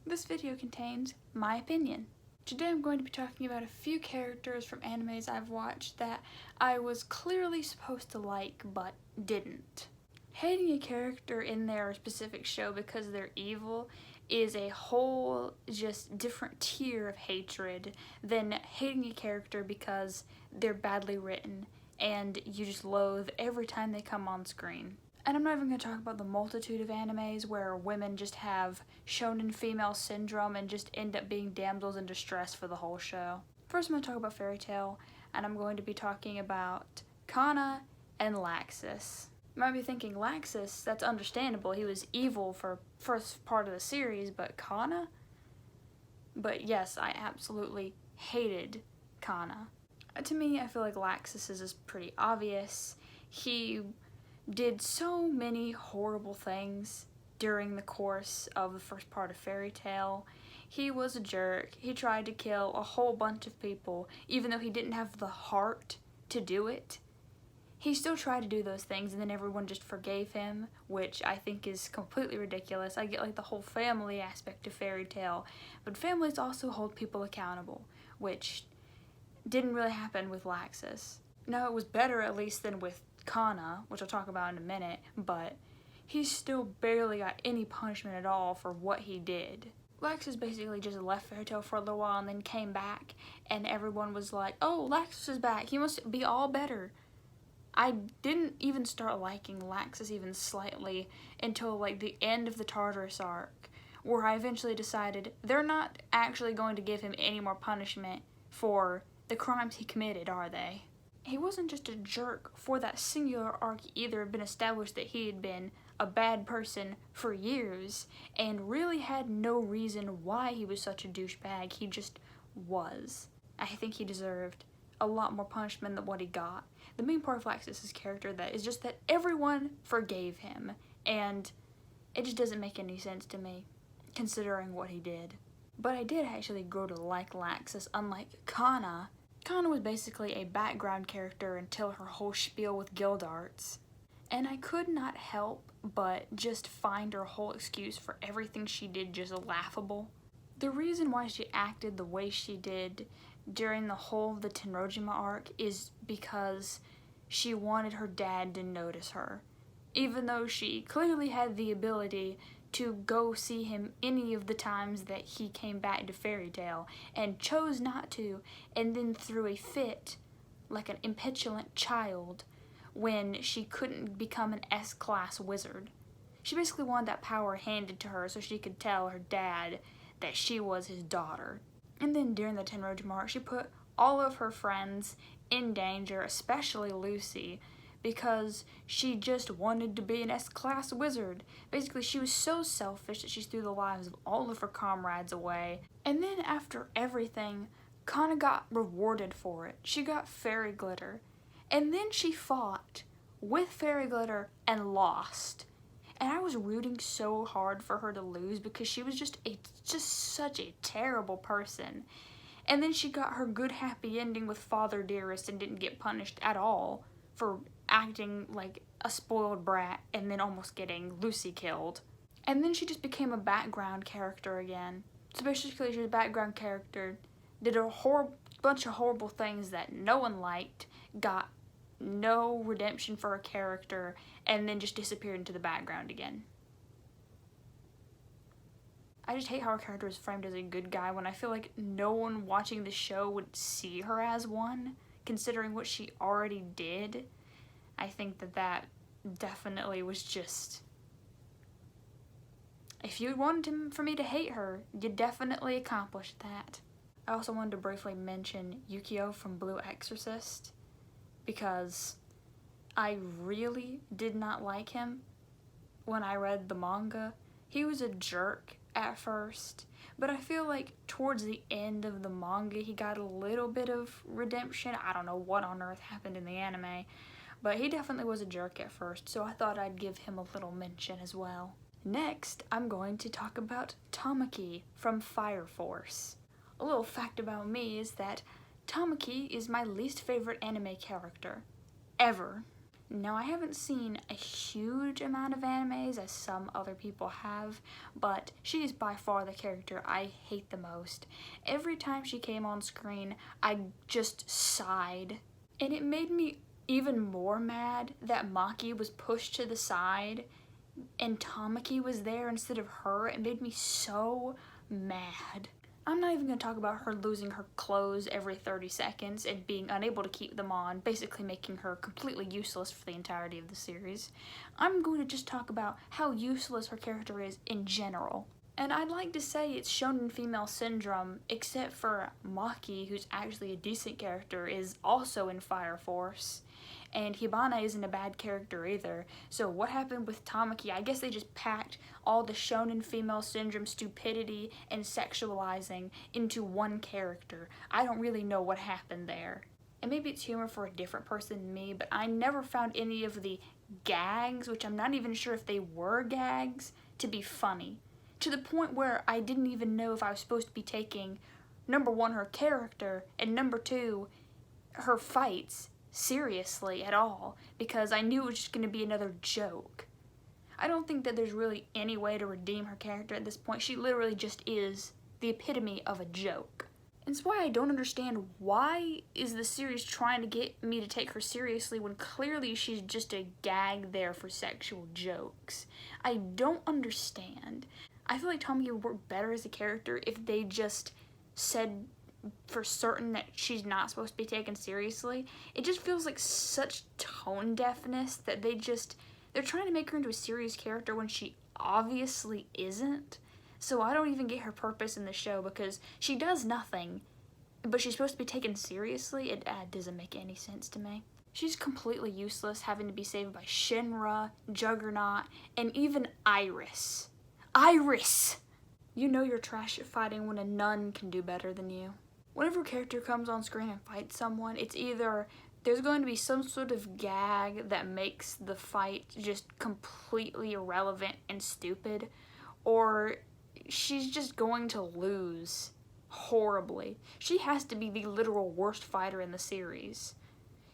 This video contains my opinion. Today I'm going to be talking about a few characters from animes I've watched that I was clearly supposed to like but didn't. Hating a character in their specific show because they're evil is a whole just different tier of hatred than hating a character because they're badly written and you just loathe every time they come on screen. And I'm not even going to talk about the multitude of animes where women just have shonen female syndrome and just end up being damsels in distress for the whole show. First I'm going to talk about Fairy Tail, and I'm going to be talking about Kana and Laxus. You might be thinking, Laxus, that's understandable, he was evil for first part of the series, but Kana? But yes, I absolutely hated Kana. To me, I feel like Laxus is pretty obvious. He did so many horrible things during the course of the first part of Fairy Tail. He was a jerk. He tried to kill a whole bunch of people, even though he didn't have the heart to do it. He still tried to do those things, and then everyone just forgave him, which I think is completely ridiculous. I get like the whole family aspect of Fairy Tail, but families also hold people accountable, which didn't really happen with Laxus. No, it was better at least than with Kana, which I'll talk about in a minute, but he still barely got any punishment at all for what he did. Laxus basically just left Fairy Tail for a little while and then came back, and everyone was like, oh, Laxus is back, he must be all better. I didn't even start liking Laxus even slightly until like the end of the Tartarus arc, where I eventually decided they're not actually going to give him any more punishment for the crimes he committed, are they? He wasn't just a jerk for that singular arc either. It had been established that he had been a bad person for years and really had no reason why he was such a douchebag. He just was. I think he deserved a lot more punishment than what he got. The main part of Laxus' character that is just that everyone forgave him, and it just doesn't make any sense to me considering what he did. But I did actually grow to like Laxus, unlike Kana. Kana was basically a background character until her whole spiel with guild arts, and I could not help but just find her whole excuse for everything she did just laughable. The reason why she acted the way she did during the whole of the Tenrojima arc is because she wanted her dad to notice her, even though she clearly had the ability to go see him any of the times that he came back to Fairy Tail and chose not to, and then threw a fit like an impetulant child when she couldn't become an S-class wizard. She basically wanted that power handed to her so she could tell her dad that she was his daughter. And then during the Tenrojima arc, she put all of her friends in danger, especially Lucy, because she just wanted to be an S-class wizard. Basically, she was so selfish that she threw the lives of all of her comrades away. And then after everything, Kana got rewarded for it. She got fairy glitter. And then she fought with fairy glitter and lost. And I was rooting so hard for her to lose because she was just such a terrible person. And then she got her good happy ending with Father Dearest and didn't get punished at all for acting like a spoiled brat and then almost getting Lucy killed. And then she just became a background character again. So basically she was a background character, did a bunch of horrible things that no one liked, got no redemption for her character, and then just disappeared into the background again. I just hate how her character is framed as a good guy when I feel like no one watching the show would see her as one, considering what she already did. I think that definitely was just... If you wanted for me to hate her, you definitely accomplished that. I also wanted to briefly mention Yukio from Blue Exorcist, because I really did not like him when I read the manga. He was a jerk at first, but I feel like towards the end of the manga he got a little bit of redemption. I don't know what on earth happened in the anime, but he definitely was a jerk at first, so I thought I'd give him a little mention as well. Next, I'm going to talk about Tamaki from Fire Force. A little fact about me is that Tamaki is my least favorite anime character, ever. Now, I haven't seen a huge amount of animes as some other people have, but she is by far the character I hate the most. Every time she came on screen, I just sighed. And it made me even more mad that Maki was pushed to the side and Tamaki was there instead of her. It made me so mad. I'm not even going to talk about her losing her clothes every 30 seconds and being unable to keep them on, basically making her completely useless for the entirety of the series. I'm going to just talk about how useless her character is in general. And I'd like to say it's shonen female syndrome, except for Maki, who's actually a decent character, is also in Fire Force. And Hibana isn't a bad character either. So what happened with Tamaki? I guess they just packed all the shonen female syndrome stupidity and sexualizing into one character. I don't really know what happened there. And maybe it's humor for a different person than me, but I never found any of the gags, which I'm not even sure if they were gags, to be funny. To the point where I didn't even know if I was supposed to be taking, number one, her character, and number two, her fights seriously at all, because I knew it was just going to be another joke. I don't think that there's really any way to redeem her character at this point. She literally just is the epitome of a joke. And it's why I don't understand, why is the series trying to get me to take her seriously when clearly she's just a gag there for sexual jokes. I don't understand. I feel like Tamaki would work better as a character if they just said for certain that she's not supposed to be taken seriously. It just feels like such tone deafness that they're trying to make her into a serious character when she obviously isn't. So I don't even get her purpose in the show, because she does nothing, but she's supposed to be taken seriously. It doesn't make any sense to me. She's completely useless, having to be saved by Shinra, Juggernaut, and even Iris. Iris! You know you're trash at fighting when a nun can do better than you. Whenever a character comes on screen and fights someone, it's either there's going to be some sort of gag that makes the fight just completely irrelevant and stupid, or she's just going to lose horribly. She has to be the literal worst fighter in the series.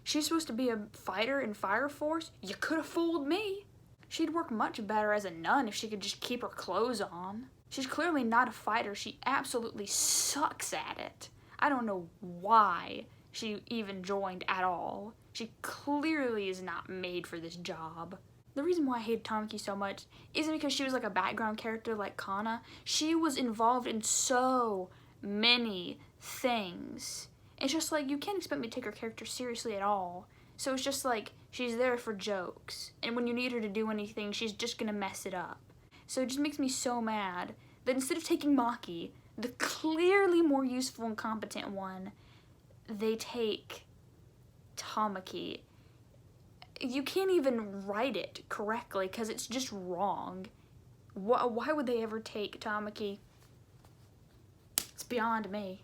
She's supposed to be a fighter in Fire Force? You could have fooled me. She'd work much better as a nun if she could just keep her clothes on. She's clearly not a fighter. She absolutely sucks at it. I don't know why she even joined at all. She clearly is not made for this job. The reason why I hated Tamaki so much isn't because she was like a background character like Kana. She was involved in so many things. It's just like, you can't expect me to take her character seriously at all. So it's just like, she's there for jokes. And when you need her to do anything, she's just gonna mess it up. So it just makes me so mad that instead of taking Maki, the clearly more useful and competent one, they take Tamaki. You can't even write it correctly because it's just wrong. Why would they ever take Tamaki? It's beyond me.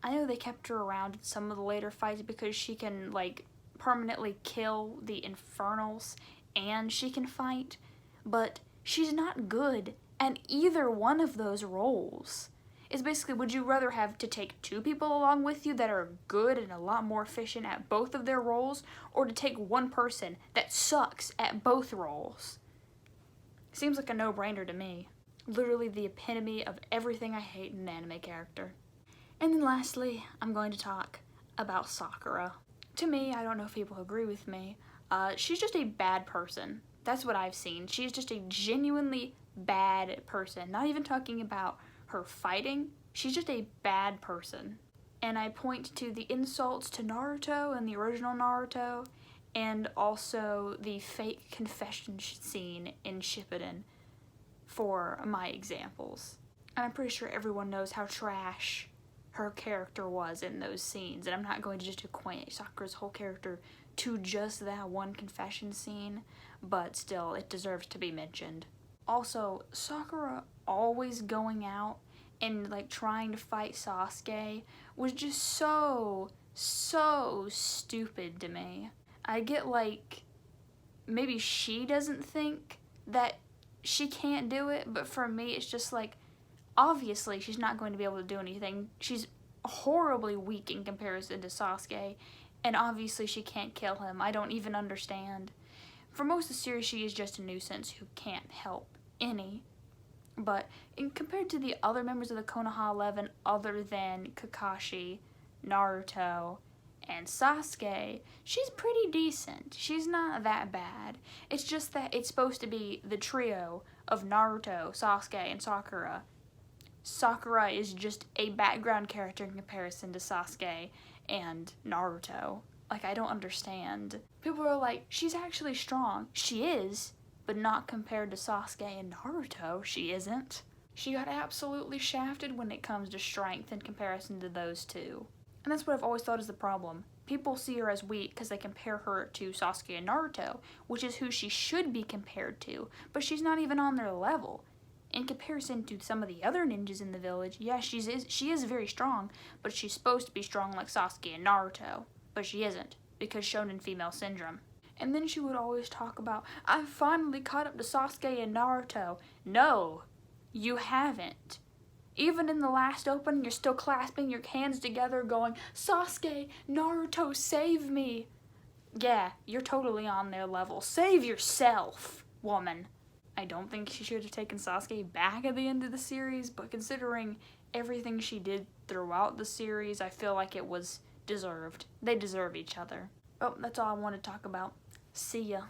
I know they kept her around in some of the later fights because she can, like, permanently kill the Infernals and she can fight, but she's not good at either one of those roles. It's basically, would you rather have to take two people along with you that are good and a lot more efficient at both of their roles, or to take one person that sucks at both roles? Seems like a no-brainer to me. Literally the epitome of everything I hate in an anime character. And then lastly, I'm going to talk about Sakura. To me, I don't know if people agree with me, she's just a bad person. That's what I've seen. She's just a genuinely bad person. Not even talking about her fighting, she's just a bad person. And I point to the insults to Naruto and the original Naruto, and also the fake confession scene in Shippuden for my examples. And I'm pretty sure everyone knows how trash her character was in those scenes, and I'm not going to just equate Sakura's whole character to just that one confession scene, but still, it deserves to be mentioned. Also, Sakura always going out and like trying to fight Sasuke was just so stupid to me. I get like, maybe she doesn't think that she can't do it, but for me it's just like, obviously she's not going to be able to do anything. She's horribly weak in comparison to Sasuke, and obviously she can't kill him. I don't even understand. For most of the series, she is just a nuisance who can't help any. But compared to the other members of the Konoha 11, other than Kakashi, Naruto, and Sasuke, she's pretty decent. She's not that bad. It's just that it's supposed to be the trio of Naruto, Sasuke, and Sakura. Sakura is just a background character in comparison to Sasuke and Naruto. Like, I don't understand. People are like, she's actually strong. She is, but not compared to Sasuke and Naruto. She isn't. She got absolutely shafted when it comes to strength in comparison to those two. And that's what I've always thought is the problem. People see her as weak because they compare her to Sasuke and Naruto, which is who she should be compared to, but she's not even on their level. In comparison to some of the other ninjas in the village, yeah, she is very strong, but she's supposed to be strong like Sasuke and Naruto. But she isn't, because shonen female syndrome. And then she would always talk about, I've finally caught up to Sasuke and Naruto. No, you haven't. Even in the last opening, you're still clasping your hands together going, Sasuke, Naruto, save me. Yeah, you're totally on their level. Save yourself, woman. I don't think she should have taken Sasuke back at the end of the series, but considering everything she did throughout the series, I feel like it was deserved. They deserve each other. Oh, that's all I want to talk about. See ya.